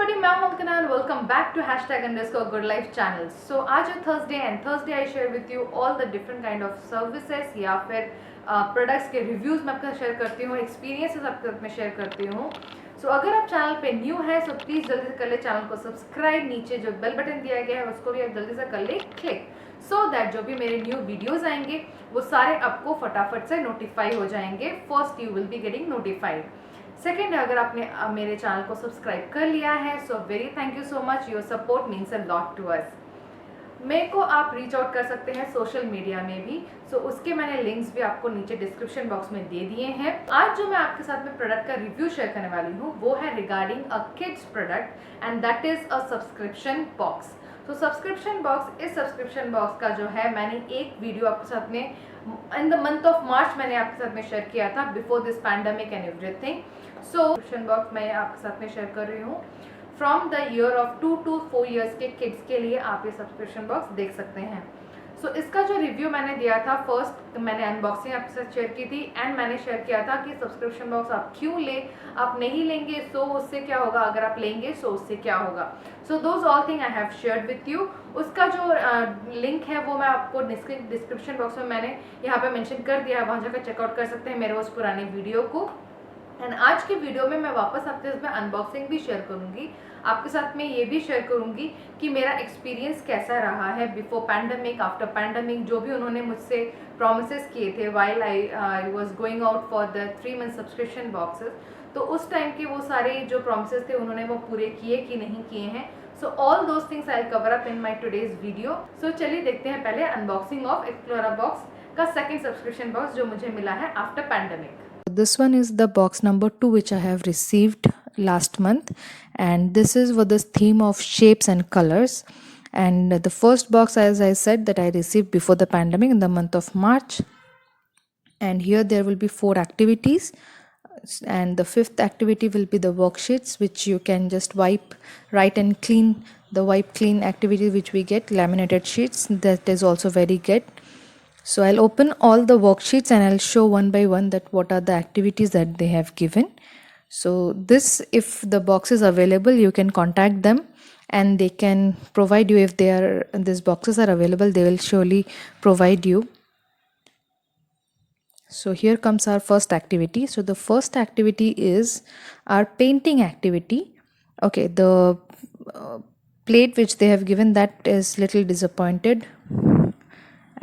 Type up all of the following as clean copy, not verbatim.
everybody, मैं हूं मुमतना and welcome back to #_good life channel. So आज है Thursday and Thursday I share with you all the different kind of services या फिर products के reviews मैं आपके साथ शेयर करती हूँ, एक्सपीरियंसेस आपके साथ में शेयर करती हूँ. सो अगर आप चैनल पे न्यू है तो प्लीज़ जल्दी से कर ले चैनल को सब्सक्राइब. नीचे जो बेल बटन दिया गया है उसको भी आप जल्दी से कर ले क्लिक, सो दैट जो भी मेरे न्यू वीडियोज़ आएंगे वो सारे आपको फटाफट से नोटिफाई हो जाएंगे. First you will be getting notified. Second, अगर आपने मेरे चैनल को सब्सक्राइब कर लिया है so very thank you so much. Your support means a lot to us. मेरे को आप रीच आउट कर सकते हैं सोशल मीडिया में भी. सो उसके मैंने लिंक्स भी आपको नीचे डिस्क्रिप्शन बॉक्स में दे दिए हैं. आज जो मैं आपके साथ में प्रोडक्ट का रिव्यू शेयर करने वाली हूँ वो है regarding a kids product and that is a subscription box. तो सब्सक्रिप्शन बॉक्स, इस सब्सक्रिप्शन बॉक्स का जो है मैंने एक वीडियो आपके साथ में इन द मंथ ऑफ मार्च मैंने आपके साथ में शेयर किया था, before this pandemic and everything. So subscription box मैं आपके साथ में शेयर कर रही हूँ. From the year of 2 to 4 years के किड्स के लिए आप ये सब्सक्रिप्शन बॉक्स देख सकते हैं. सो इसका जो रिव्यू मैंने दिया था, फर्स्ट मैंने अनबॉक्सिंग आपके साथ शेयर की थी एंड मैंने शेयर किया था कि सब्सक्रिप्शन बॉक्स आप क्यों ले, आप नहीं लेंगे सो उससे क्या होगा, अगर आप लेंगे सो उससे क्या होगा. So those all thing I have shared with you. उसका जो लिंक है वो मैं आपको डिस्क्रिप्शन बॉक्स में मैंने यहाँ पे मेंशन कर दिया है, वहाँ जाकर चेकआउट कर सकते हैं मेरे उस पुराने वीडियो को. एंड आज के वीडियो में मैं वापस आपके साथ में अनबॉक्सिंग भी शेयर करूंगी, आपके साथ में ये भी शेयर करूंगी कि मेरा एक्सपीरियंस कैसा रहा है बिफोर पैंडमिक, आफ्टर पैंडमिक. जो भी उन्होंने मुझसे प्रॉमिसेस किए थे while I was going out for the 3 month subscription boxes, तो उस टाइम के वो सारे जो प्रॉमिसेस थे उन्होंने वो पूरे किए कि नहीं किए हैं. So all those things I cover up in my today's video. So चलिए देखते हैं पहले अनबॉक्सिंग ऑफ एक्सप्लोरा बॉक्स का सेकेंड सब्सक्रिप्शन बॉक्स जो मुझे मिला है after pandemic. This one is the box number 2 which I have received last month, and this is for this theme of shapes and colors. And the first box, as I said, that I received before the pandemic in the month of March, and here there will be 4 activities, and the fifth activity will be the worksheets which you can just write and clean. The wipe clean activity which we get, laminated sheets, that is also very good. So I'll open all the worksheets and I'll show one by one that what are the activities that they have given. So this, if the box is available, you can contact them and they can provide you. If these boxes are available, they will surely provide you. So here comes our first activity. So the first activity is our painting activity. Okay, the plate which they have given, that is little disappointed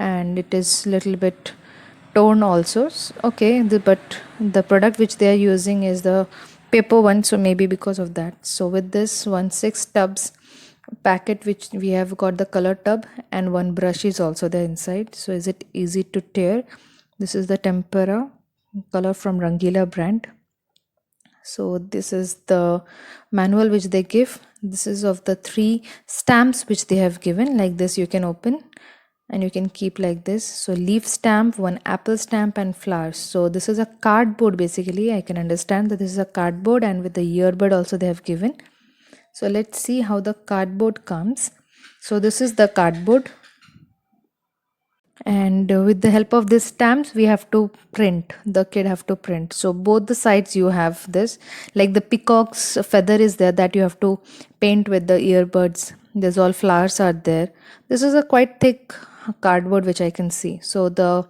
and it is little bit torn also. Okay, but the product which they are using is the paper one, so maybe because of that. So with this 6 tubs packet which we have got the color tub and one brush is also there inside. So is it easy to tear? This is the tempera color from Rangila brand. So this is the manual which they give. This is of the 3 stamps which they have given. Like this you can open and you can keep like this. So leaf stamp, one apple stamp and flowers. So this is a cardboard basically. I can understand that this is a cardboard, and with the earbud also they have given. So let's see how the cardboard comes. So this is the cardboard, and with the help of these stamps we have to print, the kid have to print. So both the sides you have this, like the peacock's feather is there, that you have to paint with the earbuds. There's all flowers are there. This is a quite thick cardboard which I can see. So the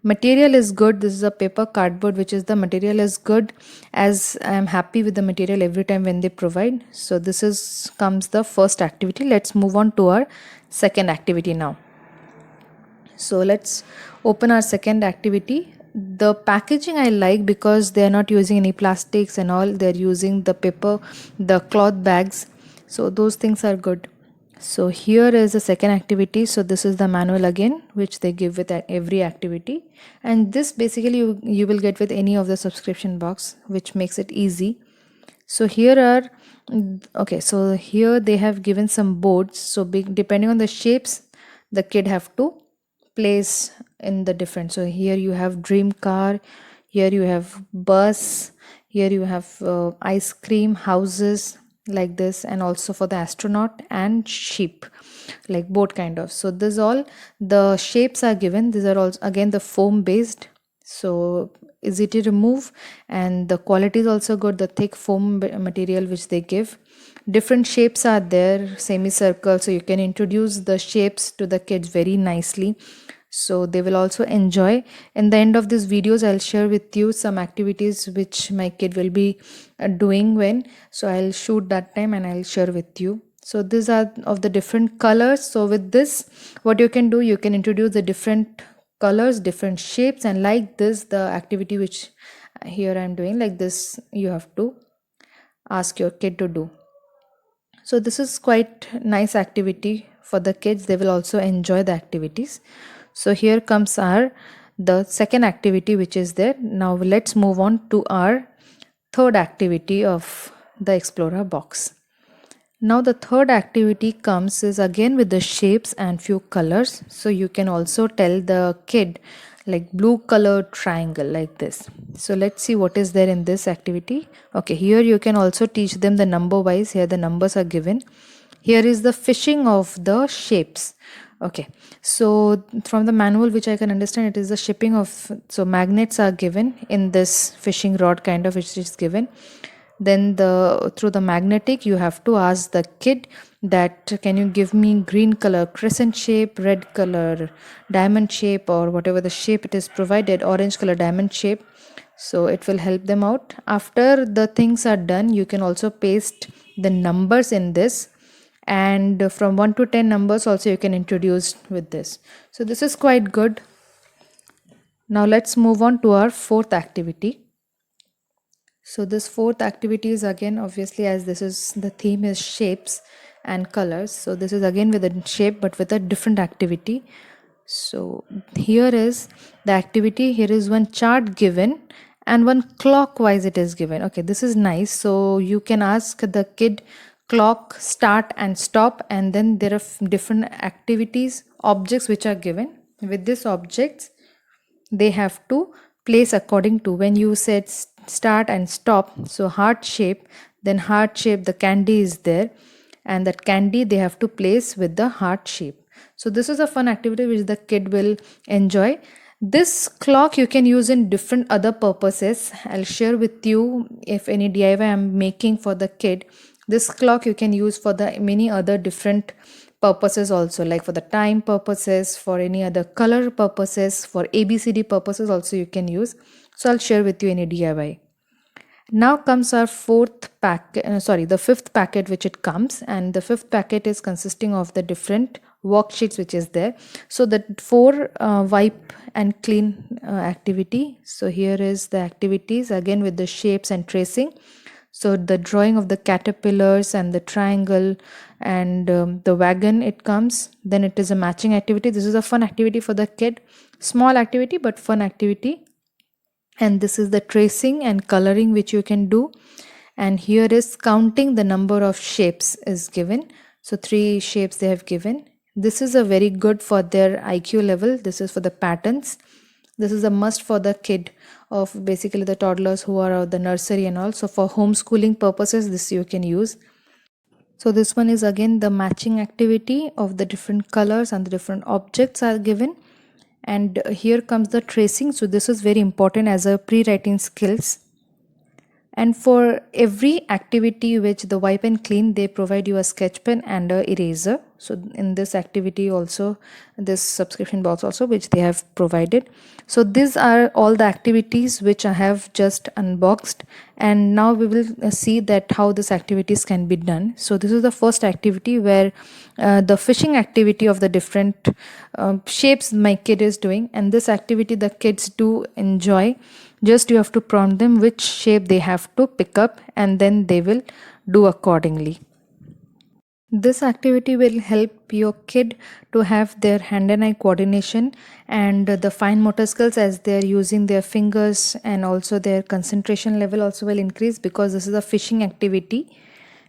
material is good. This is a paper cardboard which is, the material is good, as I am happy with the material every time when they provide. So this is comes the first activity. Let's move on to our second activity now. So let's open our second activity. The packaging I like because they are not using any plastics and all. They are using the paper, the cloth bags. So those things are good. So here is the second activity. So this is the manual again which they give with every activity, and this basically you will get with any of the subscription box, which makes it easy. So here are, okay, so here they have given some boards. So depending on the shapes the kid have to place in the different. So here you have dream car, here you have bus, here you have ice cream houses like this, and also for the astronaut and sheep, like boat kind of. So this all the shapes are given. These are also again the foam based, so easy to remove, and the quality is also good, the thick foam material which they give. different shapes are there, semicircle, so you can introduce the shapes to the kids very nicely, so they will also enjoy. In the end of these videos, I'll share with you some activities which my kid will be doing when, so I'll shoot that time and I'll share with you. So these are of the different colors. So with this, what you can do, you can introduce the different colors, different shapes, and like this, the activity which here I'm doing, like this you have to ask your kid to do. So this is quite nice activity for the kids. They will also enjoy the activities. So here comes our the second activity which is there. Now let's move on to our third activity of the Explorer box. Now the third activity comes is again with the shapes and few colors. So you can also tell the kid like blue colored triangle like this. So let's see what is there in this activity. Okay, here you can also teach them the number wise. Here the numbers are given. Here is the fishing of the shapes. Okay, so from the manual which I can understand, it is the shipping of, so magnets are given in this fishing rod kind of which is given. Then the through the magnetic you have to ask the kid that can you give me green color crescent shape, red color diamond shape, or whatever the shape it is provided, orange color diamond shape. So it will help them out. After the things are done, you can also paste the numbers in this, and from 1 to 10 numbers also you can introduce with this. So this is quite good. Now let's move on to our fourth activity. So this fourth activity is again, obviously, as this is the theme is shapes and colors, so this is again with a shape but with a different activity. So here is the activity. Here is one chart given and one clockwise it is given. Okay, this is nice. So you can ask the kid clock start and stop, and then there are different activities, objects which are given. With these objects they have to place according to, when you said start and stop, so heart shape, then heart shape the candy is there, and that candy they have to place with the heart shape. So this is a fun activity which the kid will enjoy. This clock you can use in different other purposes. I'll share with you if any DIY I'm making for the kid. This clock you can use for the many other different purposes also, like for the time purposes, for any other color purposes, for ABCD purposes also you can use. So I'll share with you any DIY. Now comes our the fifth packet which it comes, and the fifth packet is consisting of the different worksheets which is there. So the four wipe and clean activity. So here is the activities again with the shapes and tracing. So the drawing of the caterpillars and the triangle and the wagon it comes. Then it is a matching activity. This is a fun activity for the kid. Small activity but fun activity. And this is the tracing and coloring which you can do. And here is counting the number of shapes is given. So 3 shapes they have given. This is a very good for their IQ level. This is for the patterns. This is a must for the kid of basically the toddlers who are of the nursery and all. So for homeschooling purposes, this you can use. So this one is again the matching activity of the different colors and the different objects are given. And here comes the tracing. So this is very important as a pre-writing skills. And for every activity which the wipe and clean, they provide you a sketch pen and a eraser. So in this activity also, this subscription box also which they have provided. So these are all the activities which I have just unboxed, and now we will see that how these activities can be done. So this is the first activity where the fishing activity of the different shapes my kid is doing, and this activity the kids do enjoy. Just you have to prompt them which shape they have to pick up, and then they will do accordingly. This activity will help your kid to have their hand and eye coordination and the fine motor skills, as they are using their fingers, and also their concentration level also will increase because this is a fishing activity.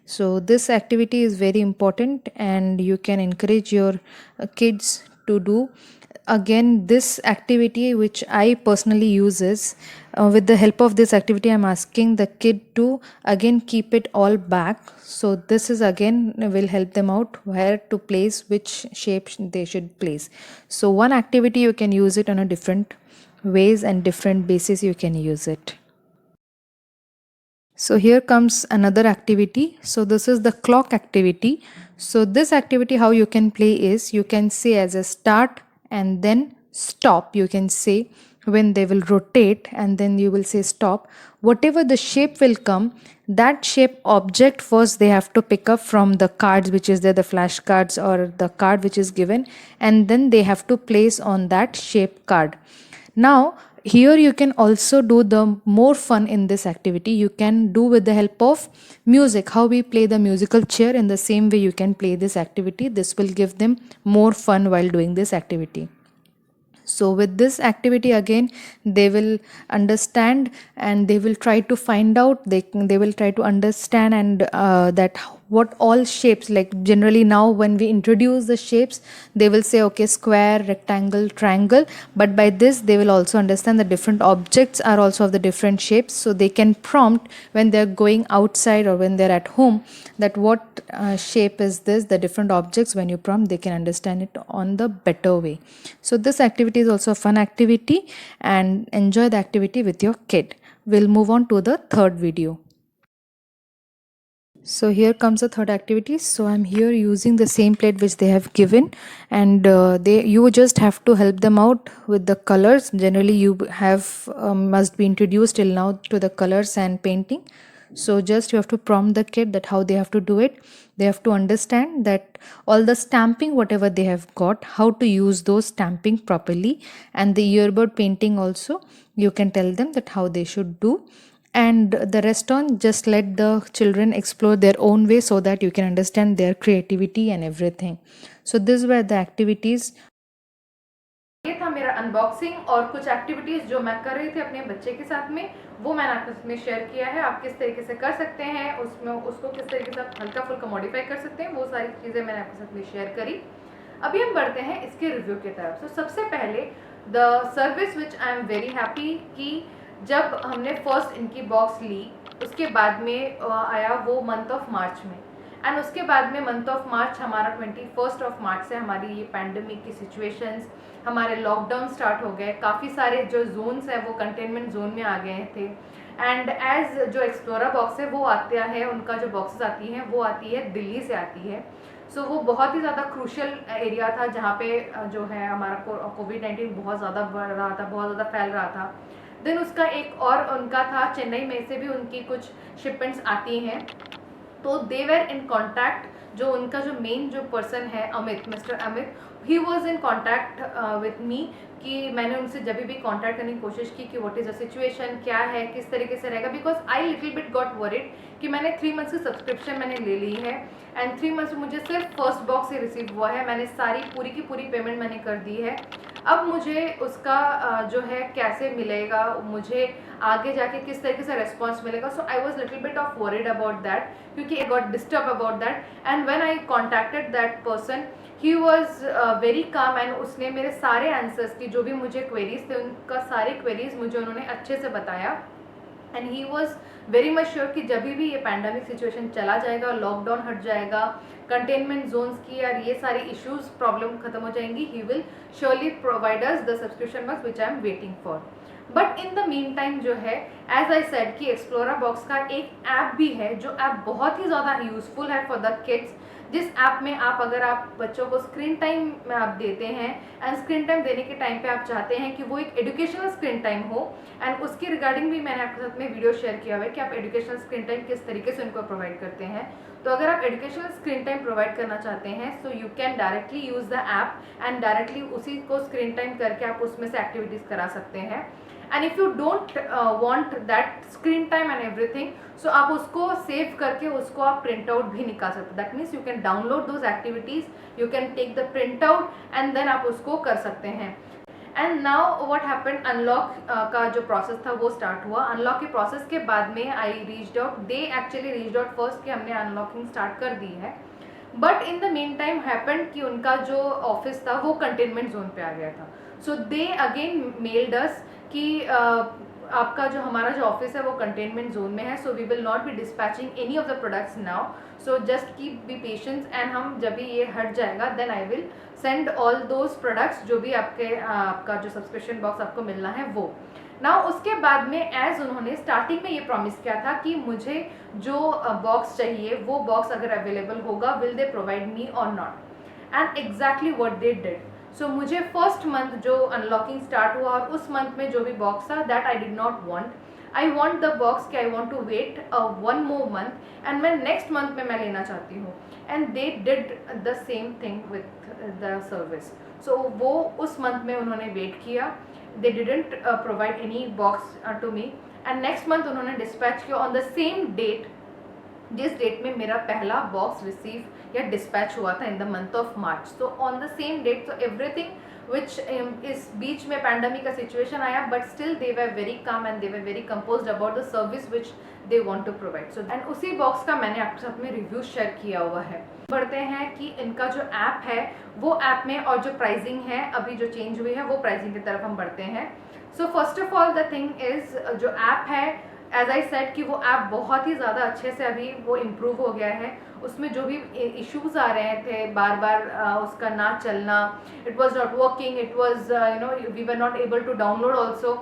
So this activity is very important and you can encourage your kids to do. Again, this activity which I personally use is with the help of this activity I'm asking the kid to again keep it all back. So this is again will help them out where to place, which shape they should place. So one activity you can use it on a different ways and different basis you can use it. So here comes another activity. So this is the clock activity. So this activity, how you can play is you can say as a start and then stop. You can say when they will rotate and then you will say stop. Whatever the shape will come, that shape object first they have to pick up from the cards which is there, the flash cards or the card which is given, and then they have to place on that shape card. Now, here you can also do the more fun in this activity. You can do with the help of music. How we play the musical chair, in the same way you can play this activity. This will give them more fun while doing this activity. So with this activity again, they will understand and they will try to find out, they will try to understand and that what all shapes, like generally now when we introduce the shapes, they will say okay, square, rectangle, triangle, but by this they will also understand the different objects are also of the different shapes, so they can prompt when they're going outside or when they're at home that what shape is this, the different objects. When you prompt, they can understand it on the better way. So this activity is also a fun activity, and enjoy the activity with your kid. We'll move on to the third video. So here comes the third activity. So I'm here using the same plate which they have given, and you just have to help them out with the colors. Generally you have must be introduced till now to the colors and painting. So just you have to prompt the kid that how they have to do it. They have to understand that all the stamping whatever they have got, how to use those stamping properly, and the earbud painting also you can tell them that how they should do, and the rest on just let the children explore their own way so that you can understand their creativity and everything. So these were the activities. ये था मेरा unboxing और कुछ activities जो मैं कर रही थी अपने बच्चे के साथ में, वो मैंने आपके साथ में शेयर किया है। आप किस तरीके से कर सकते हैं उसमें, उसको किस तरीके से आप हल्का फुल्का मॉडिफाई कर सकते हैं, वो सारी चीज़ें मैंने आपके साथ में शेयर करी। अभी हम बढ़ते हैं इसके रिव्यू की तरफ। तो सबसे पहले the service which I am very happy कि जब हमने फर्स्ट इनकी बॉक्स ली उसके बाद में आया वो मंथ ऑफ मार्च में, एंड उसके बाद में मंथ ऑफ मार्च हमारा 21 ऑफ मार्च से हमारी ये पैंडमिक की सिचुएशंस, हमारे लॉकडाउन स्टार्ट हो गए, काफ़ी सारे जो जोन्स हैं वो कंटेनमेंट जोन में आ गए थे। एंड एज जो एक्सप्लोरा बॉक्स है वो आता है, उनका जो बॉक्सेस आती हैं वो आती है दिल्ली से आती है। सो वो बहुत ही ज़्यादा क्रूशल एरिया था जहाँ पे जो है हमारा कोविड-19 बहुत ज़्यादा बढ़ रहा था, बहुत ज़्यादा फैल रहा था। देन उसका एक और उनका था चेन्नई में से भी उनकी कुछ शिपमेंट्स आती हैं, तो दे वेर इन कॉन्टैक्ट। जो उनका जो मेन जो पर्सन है Amit, mister Amit, he was in contact with me कि मैंने उनसे जब भी कॉन्टैक्ट करने की कोशिश की कि व्हाट इज़ द सिचुएशन, क्या है, किस तरीके से रहेगा, because I little bit got worried कि मैंने 3 मंथ्स की सब्सक्रिप्शन मैंने ले ली है एंड 3 मंथ्स में मुझे सिर्फ फर्स्ट बॉक्स ही रिसीव हुआ है। मैंने सारी पूरी की पूरी पेमेंट मैंने कर दी है। अब मुझे उसका जो है कैसे मिलेगा, मुझे आगे जाके किस तरीके से रिस्पॉन्स मिलेगा। So I was little bit of worried about that क्योंकि I got disturb about that, and when I contacted that person he was very calm, and उसने मेरे सारे आंसर्स की जो भी मुझे क्वेरीज थे उनका सारे क्वेरीज मुझे उन्होंने अच्छे से बताया। And he was very much sure कि जब भी ये पैंडमिक सिचुएशन चला जाएगा, लॉकडाउन हट जाएगा, कंटेनमेंट जोन्स की और ये सारी इश्यूज प्रॉब्लम खत्म हो जाएंगी, he will surely provide us the subscription box which I am waiting for. But in the mean time जो है एज आई सेड कि एक्सप्लोरा बॉक्स का एक ऐप भी है जो ऐप बहुत ही ज़्यादा यूजफुल है फॉर द किड्स, जिस ऐप में आप अगर आप बच्चों को स्क्रीन टाइम में आप देते हैं एंड स्क्रीन टाइम देने के टाइम पे आप चाहते हैं कि वो एक एजुकेशनल स्क्रीन टाइम हो, एंड उसकी रिगार्डिंग भी मैंने आपके साथ में वीडियो शेयर किया हुआ है कि आप एजुकेशनल स्क्रीन टाइम किस तरीके से उनको प्रोवाइड करते हैं। तो अगर आप एजुकेशनल स्क्रीन टाइम प्रोवाइड करना चाहते हैं so you can directly use the app and directly उसी को स्क्रीन टाइम करके आप उसमें से एक्टिविटीज़ करा सकते हैं। And if you don't want that screen time and everything, so आप उसको सेव करके उसको आप प्रिंट आउट भी निकाल सकते हैं। That means you can download those activities, you can take the print out and then आप उसको कर सकते हैं। And now what happened, unlock का जो प्रोसेस था वो स्टार्ट हुआ। अनलॉक के प्रोसेस के बाद में I reached out, they actually reached out first कि हमने अनलॉकिंग स्टार्ट कर दी है। But in the main time happened कि उनका जो ऑफिस था वो कंटेनमेंट जोन पे आ गया था। सो दे अगेन मेल्ड अस कि आपका जो हमारा जो ऑफिस है वो कंटेनमेंट जोन में है, so we will not be dispatching any of the products now, so just keep be patience, and हम जब भी ये हट जाएगा then I will send all those products जो भी आपका जो सब्सक्रिप्शन बॉक्स आपको मिलना है वो। ना उसके बाद में एज उन्होंने स्टार्टिंग में ये प्रॉमिस किया था कि मुझे जो बॉक्स चाहिए वो बॉक्स अगर अवेलेबल होगा will they provide me or not, and exactly what they did. So मुझे फर्स्ट मंथ जो अनलॉकिंग स्टार्ट हुआ और उस मंथ में जो भी बॉक्स था that I did not want, I want the box कि I want to wait one more month and मैं नेक्स्ट मंथ में मैं लेना चाहती हूँ, and they did the same thing with the service. So वो उस मंथ में उन्होंने वेट किया, they didn't provide any box to me, and next month उन्होंने डिस्पैच किया ऑन द सेम डेट जिस डेट में मेरा पहला बॉक्स रिसीव या डिस्पैच हुआ था in the month of March. So on the same date, so everything which इस बीच में पैंडमिक का सिचुएशन आया but still they were very calm and they were very composed about the service which they want to provide. So and उसी box का मैंने आपके साथ में रिव्यू शेयर किया हुआ है। बढ़ते हैं कि इनका जो ऐप है वो ऐप में और जो प्राइसिंग है अभी जो चेंज हुई है वो प्राइसिंग की तरफ हम बढ़ते हैं। So first of all the thing is जो ऐप है एज आई सेड कि वो ऐप बहुत ही ज़्यादा अच्छे से अभी वो इम्प्रूव हो गया है। उसमें जो भी इश्यूज आ रहे थे बार बार उसका ना चलना, it was not working, it was we were not able to download also,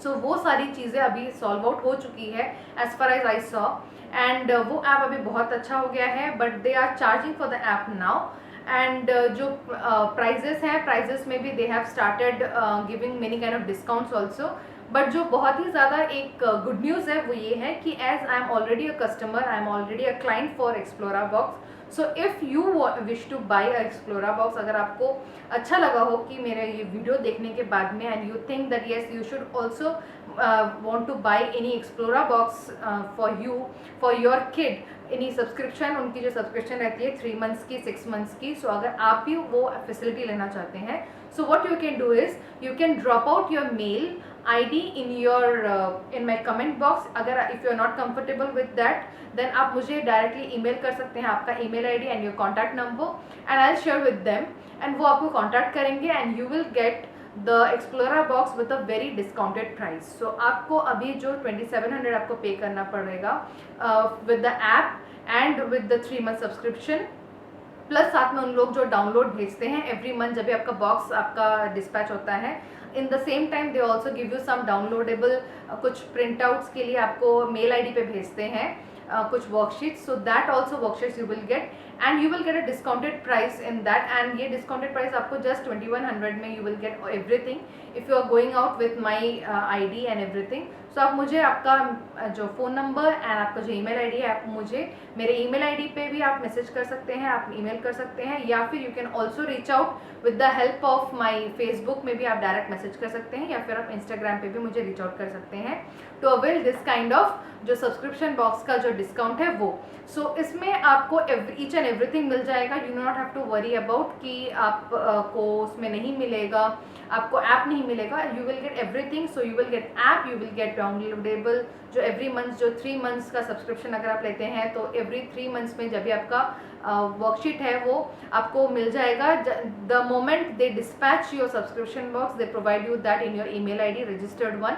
so वो सारी चीज़ें अभी सॉल्व आउट हो चुकी है as far as I saw, and वो ऐप अभी बहुत अच्छा हो गया है, but they are charging for the app now. And जो प्राइजेस हैं, प्राइजेस में भी they have started giving many kind of discounts also. But जो बहुत ही ज़्यादा एक गुड न्यूज़ है वो ये है कि as I am already a customer, I am already a client for Explora box, so if you wish to buy a Explora box, अगर आपको अच्छा लगा हो कि मेरे ये वीडियो देखने के बाद में and you think that yes you should also want to buy any Explora box for your kid, any subscription, उनकी जो सब्सक्रिप्शन रहती है 3 मंथ्स की 6 मंथ्स की, सो अगर आप भी वो फैसिलिटी लेना चाहते हैं, so what you can do is you can drop out your mail ID in my comment box। अगर if you are not comfortable with that then आप मुझे डायरेक्टली ईमेल कर सकते हैं आपका email ID and your contact number and I will share with them, and वो आपको contact करेंगे and you will get the Explora box with a very discounted price. So आपको अभी जो 2700 आपको पे करना पड़ेगा with the app and with the 3 month subscription, plus साथ में उन लोग जो डाउनलोड भेजते हैं एवरी मंथ जब भी आपका बॉक्स आपका डिस्पैच होता है, in the same time they also give you some downloadable कुछ प्रिंट आउट्स के लिए आपको मेल ID पे भेजते हैं कुछ worksheets, so that also worksheets you will get and you will get a discounted price in that, and ये discounted price आपको जस्ट 2100 में you will get everything if you are going out with my ID and everything. So आप मुझे आपका जो phone number and आपका जो email ID है आप मुझे मेरे ईमेल ID पे भी आप मैसेज कर सकते हैं, आप ईमेल कर सकते हैं, या फिर you can also reach out with the help of my Facebook में भी आप डायरेक्ट मैसेज कर सकते हैं, या फिर आप इंस्टाग्राम पे भी मुझे रीच आउट कर सकते हैं to avail this kind of जो सब्सक्रिप्शन बॉक्स का जो डिस्काउंट है वो। सो इसमें आपको ईच एंड एवरीथिंग मिल जाएगा, you not have to worry about कि आप को उसमें नहीं मिलेगा, आपको ऐप नहीं मिलेगा, you will get everything. So you will gate app, you will gate downloadable जो एवरी मंथ जो 3 मंथ्स का सब्सक्रिप्शन अगर आप लेते हैं तो एवरी 3 मंथ्स में जब भी आपका वर्कशीट है वो आपको मिल जाएगा। The moment they dispatch your subscription box they provide you that in your email ID registered one.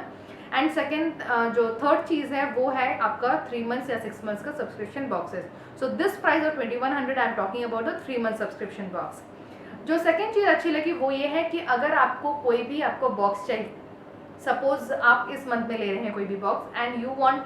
And second जो थर्ड चीज़ है वो है आपका 3 मंथ्स या 6 मंथ्स का subscription boxes. So this price of 2100 I am talking about the 3 month subscription box. जो second चीज़ अच्छी लगी वो ये है कि अगर आपको कोई भी आपको बॉक्स चाहिए, सपोज आप इस मंथ में ले रहे हैं कोई भी बॉक्स एंड यू वांट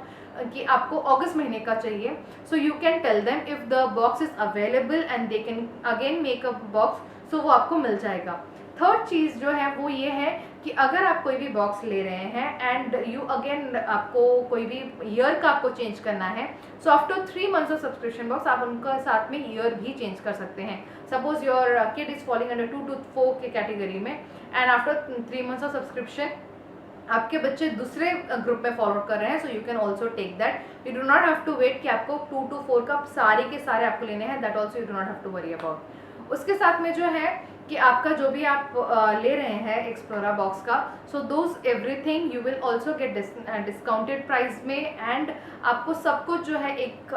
कि आपको अगस्त महीने का चाहिए, so you can tell them if the box is available and they can again make a box, so वो आपको मिल जाएगा। थर्ड चीज़ जो है वो ये है कि अगर आप कोई भी बॉक्स ले रहे हैं एंड यू अगेन आपको कोई भी ईयर का आपको चेंज करना है, so after 3 months of subscription box आप उनका साथ में ईयर भी चेंज कर सकते हैं। Suppose your kid is falling under 2 to 4 के कैटेगरी में and after 3 months of subscription आपके बच्चे दूसरे ग्रुप में फॉलो कर रहे हैं, so you can also take that, you do not have to wait कि आपको 2 to 4 का सारे के सारे आपको लेने हैं, that also you do not have to worry about. उसके साथ में जो है कि आपका जो भी आप ले रहे हैं एक्सप्लोरा बॉक्स का, so those everything you will also get discounted price में, एंड आपको सब कुछ जो है एक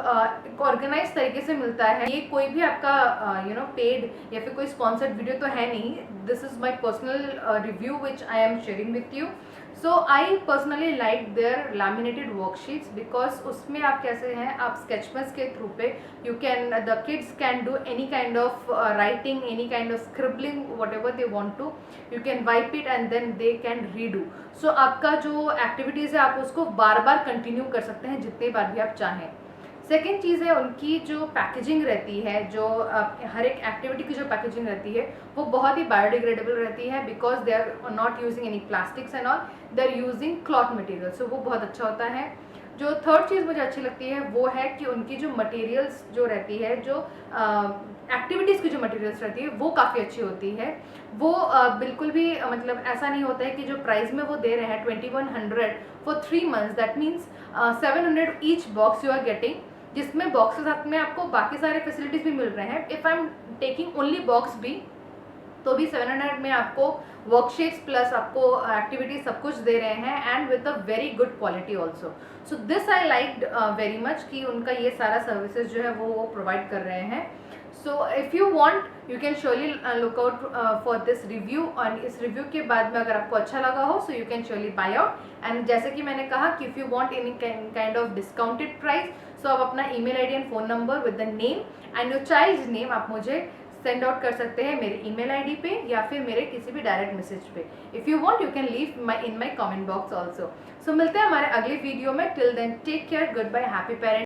ऑर्गेनाइज तरीके से मिलता है। ये कोई भी आपका पेड या फिर कोई स्पॉन्सर्ड वीडियो तो है नहीं, this is my personal review which I am sharing with you. So I personally like their laminated worksheets because उसमें आप कैसे हैं, आप स्केचपेन्स के थ्रू पे you can, the kids can do any kind of writing, any kind of scribbling, whatever they want to, you can wipe it and then they can redo. So आपका जो activities है आप उसको बार बार continue कर सकते हैं जितनी बार भी आप चाहें. सेकेंड चीज़ है उनकी जो पैकेजिंग रहती है, जो हर एक एक्टिविटी की जो पैकेजिंग रहती है वो बहुत ही बायोडिग्रेडेबल रहती है because they are not using any plastics and all, they are using cloth material. So वो बहुत अच्छा होता है. जो थर्ड चीज़ मुझे अच्छी लगती है वो है कि उनकी जो मटेरियल्स जो रहती है, जो एक्टिविटीज़ की जो मटेरियल्स रहती है वो काफ़ी अच्छी होती है. वो बिल्कुल भी मतलब ऐसा नहीं होता है कि जो प्राइस में वो दे रहे हैं 2100 for 3 months, that means 700 each box you are getting, जिसमें बॉक्स के साथ में आपको बाकी सारे फैसिलिटीज़ भी मिल रहे हैं. If I am taking only box भी तो भी 700 में आपको वर्कशीट्स प्लस आपको एक्टिविटी सब कुछ दे रहे हैं and with a very good quality also. So this I like very much कि उनका ये सारा सर्विसेज जो है वो प्रोवाइड कर रहे हैं. सो if you want you can surely look out for this review. और इस रिव्यू के बाद में अगर आपको अच्छा लगा हो so you can surely buy out. And जैसे कि मैंने कहा कि if you want any kind of discounted price, so आप अपना email ID and phone number with the name and your child's name आप मुझे सेंड आउट कर सकते हैं मेरे ईमेल आईडी पे या फिर मेरे किसी भी डायरेक्ट मैसेज पे. If you want you can leave in my comment box also. So मिलते हैं हमारे अगले वीडियो में. Till then take care, good bye, happy parent.